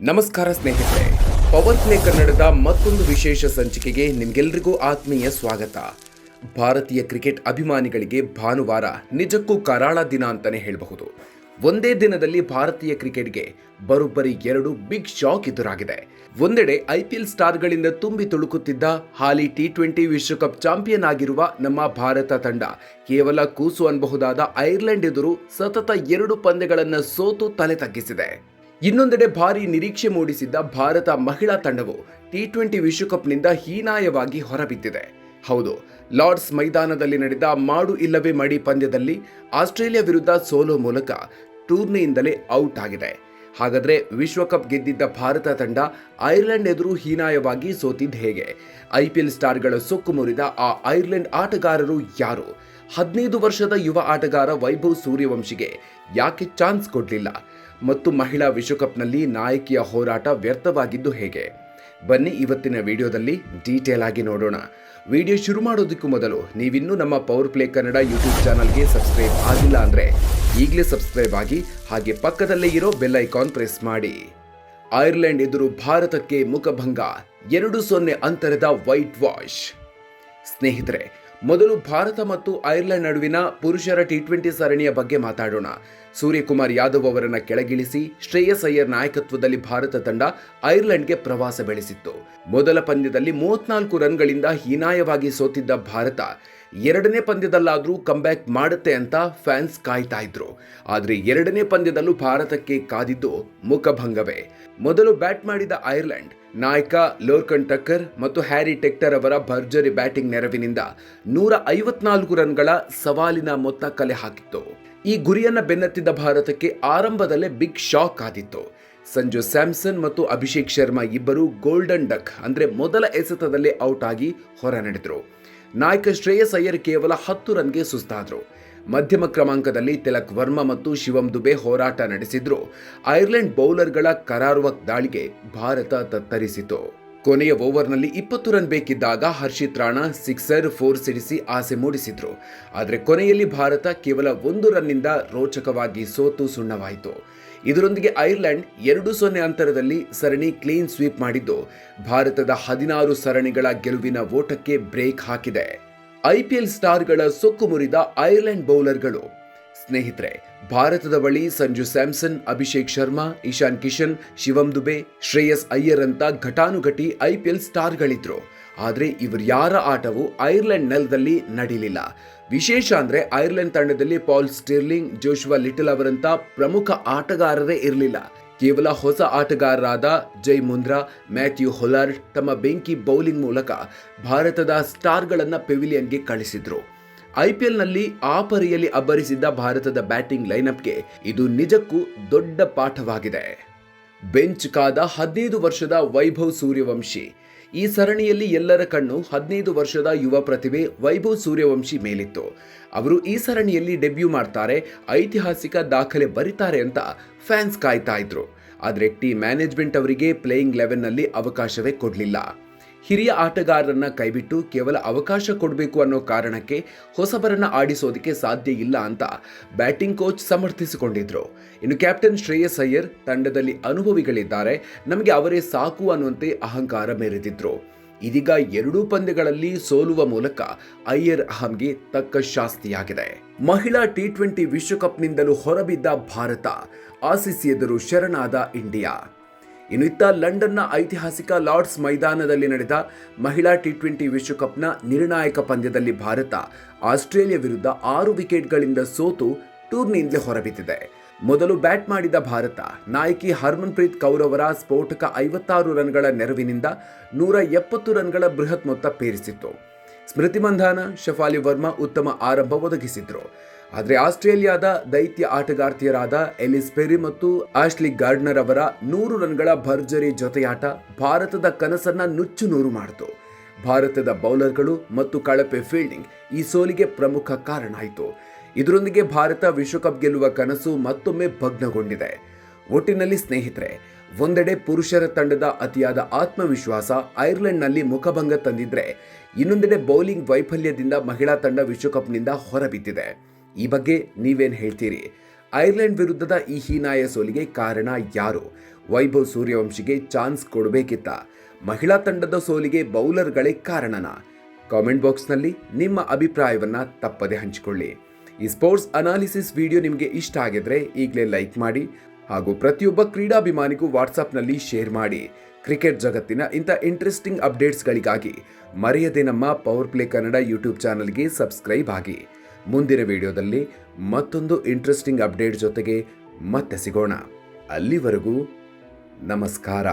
ನಮಸ್ಕಾರ ಸ್ನೇಹಿತರೆ, power play ಕನ್ನಡದ ಮತ್ತೊಂದು ವಿಶೇಷ ಸಂಚಿಕೆಗೆ ನಿಮಗೆಲ್ಲರಿಗೂ ಆತ್ಮೀಯ ಸ್ವಾಗತ. ಭಾರತೀಯ ಕ್ರಿಕೆಟ್ ಅಭಿಮಾನಿಗಳಿಗೆ ಭಾನುವಾರ ನಿಜಕ್ಕೂ ಕರಾಳ ದಿನ ಅಂತಾನೆ ಹೇಳಬಹುದು. ಒಂದೇ ದಿನದಲ್ಲಿ ಭಾರತೀಯ ಕ್ರಿಕೆಟ್ಗೆ ಬರೋಬ್ಬರಿ 2 ಬಿಗ್ ಶಾಕ್ ಎದುರಾಗಿದೆ. ಒಂದೆಡೆ IPL ಸ್ಟಾರ್ಗಳಿಂದ ತುಂಬಿ ತುಳುಕುತ್ತಿದ್ದ ಹಾಲಿ T20 ವಿಶ್ವಕಪ್ ಚಾಂಪಿಯನ್ ಆಗಿರುವ ನಮ್ಮ ಭಾರತ ತಂಡ ಕೇವಲ ಕೂಸು ಅನ್ನಬಹುದಾದ ಐರ್ಲೆಂಡ್ ಎದುರು ಸತತ 2 ಪಂದ್ಯಗಳನ್ನು ಸೋತು ತಲೆ ತಗ್ಗಿಸಿದೆ. ಇನ್ನೊಂದೆಡೆ ಭಾರಿ ನಿರೀಕ್ಷೆ ಮೂಡಿಸಿದ್ದ ಭಾರತ ಮಹಿಳಾ ತಂಡವು T20 ವಿಶ್ವಕಪ್ನಿಂದ ಹೀನಾಯವಾಗಿ ಹೊರಬಿದ್ದಿದೆ. ಹೌದು, ಲಾರ್ಡ್ಸ್ ಮೈದಾನದಲ್ಲಿ ನಡೆದ ಮಾಡು ಇಲ್ಲವೇ ಮಡಿ ಪಂದ್ಯದಲ್ಲಿ ಆಸ್ಟ್ರೇಲಿಯಾ ವಿರುದ್ಧ ಸೋಲೋ ಮೂಲಕ ಟೂರ್ನಿಯಿಂದಲೇ ಔಟ್ ಆಗಿದೆ. ಹಾಗಾದ್ರೆ ವಿಶ್ವಕಪ್ ಗೆದ್ದಿದ್ದ ಭಾರತ ತಂಡ ಐರ್ಲೆಂಡ್ ಎದುರು ಹೀನಾಯವಾಗಿ ಸೋತಿದ್ದು ಹೇಗೆ? IPL ಸ್ಟಾರ್ಗಳ ಸೊಕ್ಕು ಮುರಿದ ಆ ಐರ್ಲೆಂಡ್ ಆಟಗಾರರು ಯಾರು? 15 ವರ್ಷದ ಯುವ ಆಟಗಾರ ವೈಭವ್ ಸೂರ್ಯವಂಶಿಗೆ ಯಾಕೆ ಚಾನ್ಸ್ ಕೊಡಲಿಲ್ಲ? ಮತ್ತು ಮಹಿಳಾ ವಿಶ್ವಕಪ್ನಲ್ಲಿ ನಾಯಕಿಯ ಹೋರಾಟ ವ್ಯರ್ಥವಾಗಿದ್ದು ಹೇಗೆ? ಬನ್ನಿ ಇವತ್ತಿನ ವಿಡಿಯೋದಲ್ಲಿ ಡೀಟೇಲ್ ಆಗಿ ನೋಡೋಣ. ವಿಡಿಯೋ ಶುರು ಮಾಡೋದಕ್ಕೂ ಮೊದಲು ನೀವಿನ್ನೂ ನಮ್ಮ ಪವರ್ ಪ್ಲೇ ಕನ್ನಡ ಯೂಟ್ಯೂಬ್ ಚಾನಲ್ಗೆ ಸಬ್ಸ್ಕ್ರೈಬ್ ಆಗಿಲ್ಲ ಅಂದರೆ ಈಗಲೇ ಸಬ್ಸ್ಕ್ರೈಬ್ ಆಗಿ, ಹಾಗೆ ಪಕ್ಕದಲ್ಲೇ ಇರೋ ಬೆಲ್ ಐಕಾನ್ ಪ್ರೆಸ್ ಮಾಡಿ. ಐರ್ಲೆಂಡ್ ಎದುರು ಭಾರತಕ್ಕೆ ಮುಖಭಂಗ, 2-0 ಅಂತರದ ವೈಟ್ ವಾಶ್. ಸ್ನೇಹಿತರೆ, ಮೊದಲು ಭಾರತ ಮತ್ತು ಐರ್ಲೆಂಡ್ ನಡುವಿನ ಪುರುಷರ T20 ಸರಣಿಯ ಬಗ್ಗೆ ಮಾತಾಡೋಣ. ಸೂರ್ಯಕುಮಾರ್ ಯಾದವ್ ಅವರನ್ನು ಕೆಳಗಿಳಿಸಿ ಶ್ರೇಯಸ್ ಅಯ್ಯರ್ ನಾಯಕತ್ವದಲ್ಲಿ ಭಾರತ ತಂಡ ಐರ್ಲೆಂಡ್ಗೆ ಪ್ರವಾಸ ಬೆಳೆಸಿತ್ತು. ಮೊದಲ ಪಂದ್ಯದಲ್ಲಿ 34 ರನ್ಗಳಿಂದ ಹೀನಾಯವಾಗಿ ಸೋತಿದ್ದ ಭಾರತ ಎರಡನೇ ಪಂದ್ಯದಲ್ಲಾದರೂ ಕಂಬ್ಯಾಕ್ ಮಾಡುತ್ತೆ ಅಂತ ಫ್ಯಾನ್ಸ್ ಕಾಯ್ತಾ ಇದ್ರು. ಆದರೆ ಎರಡನೇ ಪಂದ್ಯದಲ್ಲೂ ಭಾರತಕ್ಕೆ ಕಾದಿದ್ದು ಮುಖಭಂಗವೇ. ಮೊದಲು ಬ್ಯಾಟ್ ಮಾಡಿದ ಐರ್ಲೆಂಡ್ ನಾಯಕ ಲೋರ್ಕನ್ ಟಕ್ಕರ್ ಮತ್ತು ಹ್ಯಾರಿ ಟೆಕ್ಟರ್ ಅವರ ಭರ್ಜರಿ ಬ್ಯಾಟಿಂಗ್ ನೆರವಿನಿಂದ 154 ರನ್ಗಳ ಸವಾಲಿನ ಮೊತ್ತ ಕಲೆ ಹಾಕಿತ್ತು. ಈ ಗುರಿಯನ್ನ ಬೆನ್ನತ್ತಿದ್ದ ಭಾರತಕ್ಕೆ ಆರಂಭದಲ್ಲೇ ಬಿಗ್ ಶಾಕ್ ಆದಿತ್ತು. ಸಂಜು ಸ್ಯಾಮ್ಸನ್ ಮತ್ತು ಅಭಿಷೇಕ್ ಶರ್ಮಾ ಇಬ್ಬರು ಗೋಲ್ಡನ್ ಡಕ್ ಅಂದ್ರೆ ಮೊದಲ ಎಸೆತದಲ್ಲೇ ಔಟ್ ಆಗಿ ಹೊರ ನಡೆದರು. ನಾಯಕ ಶ್ರೇಯಸ್ ಅಯ್ಯರ್ ಕೇವಲ 10 ರನ್ಗೆ ಸುಸ್ತಾದ್ರು. ಮಧ್ಯಮ ಕ್ರಮಾಂಕದಲ್ಲಿ ತಿಲಕ್ ವರ್ಮಾ ಮತ್ತು ಶಿವಮ್ ದುಬೆ ಹೋರಾಟ ನಡೆಸಿದ್ರು. ಐರ್ಲೆಂಡ್ ಬೌಲರ್ಗಳ ಕರಾರುವಕ್ ದಾಳಿಗೆ ಭಾರತ ತತ್ತರಿಸಿತು. ಕೊನೆಯ ಓವರ್ನಲ್ಲಿ 20 ರನ್ ಬೇಕಿದ್ದಾಗ ಹರ್ಷಿತ್ ರಾಣಾ ಸಿಕ್ಸರ್ 4 ಸಿಡಿಸಿ ಆಸೆ ಮೂಡಿಸಿದ್ರು. ಆದರೆ ಕೊನೆಯಲ್ಲಿ ಭಾರತ ಕೇವಲ 1 ರನ್ನಿಂದ ರೋಚಕವಾಗಿ ಸೋತು ಸುಣ್ಣವಾಯಿತು. ಇದರೊಂದಿಗೆ ಐರ್ಲೆಂಡ್ 2-0 ಅಂತರದಲ್ಲಿ ಸರಣಿ ಕ್ಲೀನ್ ಸ್ವೀಪ್ ಮಾಡಿದ್ದು ಭಾರತದ 16 ಸರಣಿಗಳ ಗೆಲುವಿನ ಓಟಕ್ಕೆ ಬ್ರೇಕ್ ಹಾಕಿದೆ. IPL ಸ್ಟಾರ್ಗಳ ಸೊಕ್ಕು ಮುರಿದ ಐರ್ಲೆಂಡ್ ಬೌಲರ್ಗಳು. ಸ್ನೇಹಿತರೆ, ಭಾರತದ ಬಳಿ ಸಂಜು ಸ್ಯಾಮ್ಸನ್, ಅಭಿಷೇಕ್ ಶರ್ಮಾ, ಇಶಾನ್ ಕಿಶನ್, ಶಿವಮ್ ದುಬೆ, ಶ್ರೇಯಸ್ ಅಯ್ಯರ್ ಅಂತ ಘಟಾನುಘಟಿ IPL ಸ್ಟಾರ್ಗಳಿದ್ರು. ಆದರೆ ಇವರು ಯಾರ ಆಟವು ಐರ್ಲೆಂಡ್ ನೆಲದಲ್ಲಿ ನಡೀಲಿಲ್ಲ. ವಿಶೇಷ ಅಂದ್ರೆ ಐರ್ಲೆಂಡ್ ತಂಡದಲ್ಲಿ ಪಾಲ್ ಸ್ಟಿರ್ಲಿಂಗ್, ಜೋಶುವಾ ಲಿಟಲ್ ಅವರಂತ ಪ್ರಮುಖ ಆಟಗಾರರೇ ಇರಲಿಲ್ಲ. ಕೇವಲ ಹೊಸ ಆಟಗಾರರಾದ ಜೈ ಮುಂದ್ರಾ, ಮ್ಯಾಥ್ಯೂ ಹೊಲಾರ್ಡ್ ತಮ್ಮ ಬೆಂಕಿ ಬೌಲಿಂಗ್ ಮೂಲಕ ಭಾರತದ ಸ್ಟಾರ್ಗಳನ್ನ ಪೆವಿಲಿಯನ್ಗೆ ಕಳಿಸಿದ್ರು. IPLನಲ್ಲಿ ಆ ಪರಿಯಲ್ಲಿ ಅಬ್ಬರಿಸಿದ್ದ ಭಾರತದ ಬ್ಯಾಟಿಂಗ್ ಲೈನಪ್ಗೆ ಇದು ನಿಜಕ್ಕೂ ದೊಡ್ಡ ಪಾಠವಾಗಿದೆ. ಬೆಂಚ್ ಕಾದ 15 ವರ್ಷದ ವೈಭವ್ ಸೂರ್ಯವಂಶಿ. ಈ ಸರಣಿಯಲ್ಲಿ ಎಲ್ಲರ ಕಣ್ಣು 15 ವರ್ಷದ ಯುವ ಪ್ರತಿಭೆ ವೈಭವ್ ಸೂರ್ಯವಂಶಿ ಮೇಲಿತ್ತು. ಅವರು ಈ ಸರಣಿಯಲ್ಲಿ ಡೆಬ್ಯೂ ಮಾಡ್ತಾರೆ, ಐತಿಹಾಸಿಕ ದಾಖಲೆ ಬರೀತಾರೆ ಅಂತ ಫ್ಯಾನ್ಸ್ ಕಾಯ್ತಾ ಇದ್ರು. ಆದರೆ ಟೀಮ್ ಮ್ಯಾನೇಜ್ಮೆಂಟ್ ಅವರಿಗೆ ಪ್ಲೇಯಿಂಗ್ 11ನಲ್ಲಿ ಅವಕಾಶವೇ ಕೊಡಲಿಲ್ಲ. ಹಿರಿಯ ಆಟಗಾರರನ್ನ ಕೈಬಿಟ್ಟು ಕೇವಲ ಅವಕಾಶ ಕೊಡಬೇಕು ಅನ್ನೋ ಕಾರಣಕ್ಕೆ ಹೊಸಬರನ್ನ ಆಡಿಸೋದಕ್ಕೆ ಸಾಧ್ಯ ಇಲ್ಲ ಅಂತ ಬ್ಯಾಟಿಂಗ್ ಕೋಚ್ ಸಮರ್ಥಿಸಿಕೊಂಡಿದ್ರು. ಇನ್ನು ಕ್ಯಾಪ್ಟನ್ ಶ್ರೇಯಸ್ ಅಯ್ಯರ್ ತಂಡದಲ್ಲಿ ಅನುಭವಿಗಳಿದ್ದಾರೆ, ನಮಗೆ ಅವರೇ ಸಾಕು ಅನ್ನುವಂತೆ ಅಹಂಕಾರ ಮೆರೆದಿದ್ರು. ಇದೀಗ 2 ಪಂದ್ಯಗಳಲ್ಲಿ ಸೋಲುವ ಮೂಲಕ ಅಯ್ಯರ್ ಅಹಂಗೆ ತಕ್ಕ ಶಾಸ್ತಿಯಾಗಿದೆ. ಮಹಿಳಾ T20 ವಿಶ್ವಕಪ್ನಿಂದಲೂ ಹೊರಬಿದ್ದ ಭಾರತ, ಆಸೀಸ್ ಎದುರು ಶರಣಾದ ಇಂಡಿಯಾ. ಇನ್ನು ಇತ್ತ ಲಂಡನ್ನ ಐತಿಹಾಸಿಕ ಲಾರ್ಡ್ಸ್ ಮೈದಾನದಲ್ಲಿ ನಡೆದ ಮಹಿಳಾ T20 ವಿಶ್ವಕಪ್ನ ನಿರ್ಣಾಯಕ ಪಂದ್ಯದಲ್ಲಿ ಭಾರತ ಆಸ್ಟ್ರೇಲಿಯಾ ವಿರುದ್ಧ 6 ವಿಕೆಟ್ಗಳಿಂದ ಸೋತು ಟೂರ್ನಿಯಿಂದಲೇ ಹೊರಬಿದ್ದಿದೆ. ಮೊದಲು ಬ್ಯಾಟ್ ಮಾಡಿದ ಭಾರತ ನಾಯಕಿ ಹರ್ಮನ್ ಪ್ರೀತ್ ಕೌರ್ ಅವರ ಸ್ಫೋಟಕ 56 ರನ್ಗಳ ನೆರವಿನಿಂದ 170 ರನ್ಗಳ ಬೃಹತ್ ಮೊತ್ತ ಪೇರಿಸಿತ್ತು. ಸ್ಮೃತಿ ಮಂಧಾನ, ಶಫಾಲಿ ವರ್ಮಾ ಉತ್ತಮ ಆರಂಭ ಒದಗಿಸಿದ್ರು. ಆದರೆ ಆಸ್ಟ್ರೇಲಿಯಾದ ದೈತ್ಯ ಆಟಗಾರ್ತಿಯರಾದ ಎಲಿಸ್ ಪೆರಿ ಮತ್ತು ಆಶ್ಲಿ ಗಾರ್ಡ್ನರ್ ಅವರ 100 ರನ್ಗಳ ಭರ್ಜರಿ ಜೊತೆಯಾಟ ಭಾರತದ ಕನಸನ್ನ ನುಚ್ಚು ನೂರು ಮಾಡಿತು. ಭಾರತದ ಬೌಲರ್ಗಳು ಮತ್ತು ಕಳಪೆ ಫೀಲ್ಡಿಂಗ್ ಈ ಸೋಲಿಗೆ ಪ್ರಮುಖ ಕಾರಣ ಆಯಿತು. ಇದರೊಂದಿಗೆ ಭಾರತ ವಿಶ್ವಕಪ್ ಗೆಲ್ಲುವ ಕನಸು ಮತ್ತೊಮ್ಮೆ ಭಗ್ನಗೊಂಡಿದೆ. ಒಟ್ಟಿನಲ್ಲಿ ಸ್ನೇಹಿತರೆ, ಒಂದೆಡೆ ಪುರುಷರ ತಂಡದ ಅತಿಯಾದ ಆತ್ಮವಿಶ್ವಾಸ ಐರ್ಲೆಂಡ್ನಲ್ಲಿ ಮುಖಭಂಗ ತಂದಿದ್ರೆ, ಇನ್ನೊಂದೆಡೆ ಬೌಲಿಂಗ್ ವೈಫಲ್ಯದಿಂದ ಮಹಿಳಾ ತಂಡ ವಿಶ್ವಕಪ್ನಿಂದ ಹೊರಬಿದ್ದಿದೆ. ಈ ಬಗ್ಗೆ ನೀವೇನು ಹೇಳ್ತೀರಿ? ಐರ್ಲೆಂಡ್ ವಿರುದ್ಧದ ಈ ಹೀನಾಯ ಸೋಲಿಗೆ ಕಾರಣ ಯಾರು? ವೈಭವ್ ಸೂರ್ಯವಂಶಿಗೆ ಚಾನ್ಸ್ ಕೊಡಬೇಕಿತ್ತ? ಮಹಿಳಾ ತಂಡದ ಸೋಲಿಗೆ ಬೌಲರ್ಗಳೇ ಕಾರಣನಾ? ಕಾಮೆಂಟ್ ಬಾಕ್ಸ್ನಲ್ಲಿ ನಿಮ್ಮ ಅಭಿಪ್ರಾಯವನ್ನ ತಪ್ಪದೆ ಹಂಚಿಕೊಳ್ಳಿ. ಈ ಸ್ಪೋರ್ಟ್ಸ್ ಅನಾಲಿಸಿಸ್ ವಿಡಿಯೋ ನಿಮಗೆ ಇಷ್ಟ ಆಗಿದ್ರೆ ಈಗಲೇ ಲೈಕ್ ಮಾಡಿ ಹಾಗೂ ಪ್ರತಿಯೊಬ್ಬ ಕ್ರೀಡಾಭಿಮಾನಿಗೂ ವಾಟ್ಸಾಪ್ನಲ್ಲಿ ಶೇರ್ ಮಾಡಿ. ಕ್ರಿಕೆಟ್ ಜಗತ್ತಿನ ಇಂಥ ಇಂಟ್ರೆಸ್ಟಿಂಗ್ ಅಪ್ಡೇಟ್ಸ್ಗಳಿಗಾಗಿ ಮರೆಯದೆ ನಮ್ಮ ಪವರ್ ಪ್ಲೇ ಕನ್ನಡ ಯೂಟ್ಯೂಬ್ ಚಾನಲ್ಗೆ ಸಬ್ಸ್ಕ್ರೈಬ್ ಆಗಿ. ಮುಂದಿನ ವಿಡಿಯೋದಲ್ಲಿ ಮತ್ತೊಂದು ಇಂಟ್ರೆಸ್ಟಿಂಗ್ ಅಪ್ಡೇಟ್ ಜೊತೆಗೆ ಮತ್ತೆ ಸಿಗೋಣ. ಅಲ್ಲಿವರೆಗೂ ನಮಸ್ಕಾರ.